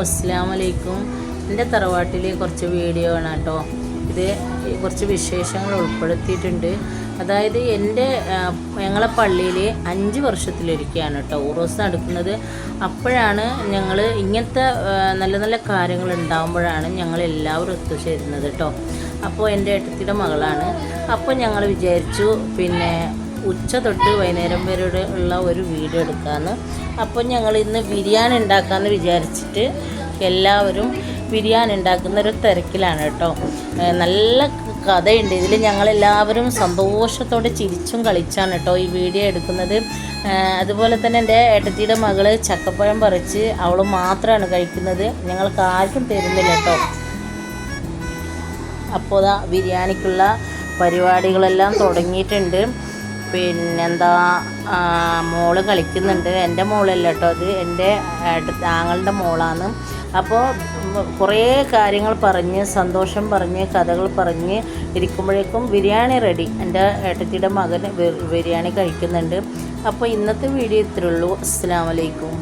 അസ്സലാമു അലൈക്കും. എൻ്റെ തറവാട്ടിൽ കുറച്ച് വീഡിയോ ആണ് കേട്ടോ. ഇത് കുറച്ച് വിശേഷങ്ങൾ ഉൾപ്പെടുത്തിയിട്ടുണ്ട്. അതായത് ഞങ്ങളെ പള്ളിയിൽ 5 വർഷത്തിലൊരിക്കലാണ് കേട്ടോ ഉറൂസ് നടക്കുന്നത്. അപ്പോഴാണ് ഞങ്ങൾ ഇങ്ങനത്തെ നല്ല നല്ല കാര്യങ്ങൾ ഉണ്ടാകുമ്പോഴാണ് ഞങ്ങൾ എല്ലാവരും ഒത്തുചേരുന്നത് കേട്ടോ. അപ്പോൾ എൻ്റെ ഏട്ടത്തിയുടെ മകളാണ്. അപ്പോൾ ഞങ്ങൾ വിചാരിച്ചു ഉച്ച തൊട്ട് വൈകുന്നേരം വരെ ഉള്ള ഒരു വീഡിയോ എടുക്കാമെന്ന്. അപ്പോൾ ഞങ്ങൾ ഇന്ന് ബിരിയാണി ഉണ്ടാക്കാമെന്ന് വിചാരിച്ചിട്ട് എല്ലാവരും ബിരിയാണി ഉണ്ടാക്കുന്ന ഒരു തിരക്കിലാണ് കേട്ടോ. നല്ല കഥയുണ്ട് ഇതിൽ. ഞങ്ങളെല്ലാവരും സന്തോഷത്തോടെ ചിരിച്ചും കളിച്ചാണ് കേട്ടോ ഈ വീഡിയോ എടുക്കുന്നത്. അതുപോലെ തന്നെ എൻ്റെ ഏട്ടത്തിയുടെ മകള് ചക്കപ്പഴം പറിച്ച് അവൾ മാത്രമാണ് കഴിക്കുന്നത്, ഞങ്ങൾക്ക് ആർക്കും തരുന്നില്ല കേട്ടോ. അപ്പോൾ ബിരിയാണിക്കുള്ള പരിപാടികളെല്ലാം തുടങ്ങിയിട്ടുണ്ട്. മോള് കളിക്കുന്നുണ്ട്. എൻ്റെ മോളല്ല കേട്ടോ, അത് എൻ്റെ ആങ്ങളുടെ മോളാണ്. അപ്പോൾ കുറേ കാര്യങ്ങൾ പറഞ്ഞ് സന്തോഷം പറഞ്ഞ് കഥകൾ പറഞ്ഞ് ഇരിക്കുമ്പോഴേക്കും ബിരിയാണി റെഡി. എൻ്റെ ഏട്ടത്തിയുടെ മകൻ ബിരിയാണി കഴിക്കുന്നുണ്ട്. അപ്പോൾ ഇന്നത്തെ വീഡിയോ ഇത്രയേ ഉള്ളൂ. അസ്സലാമു അലൈക്കും.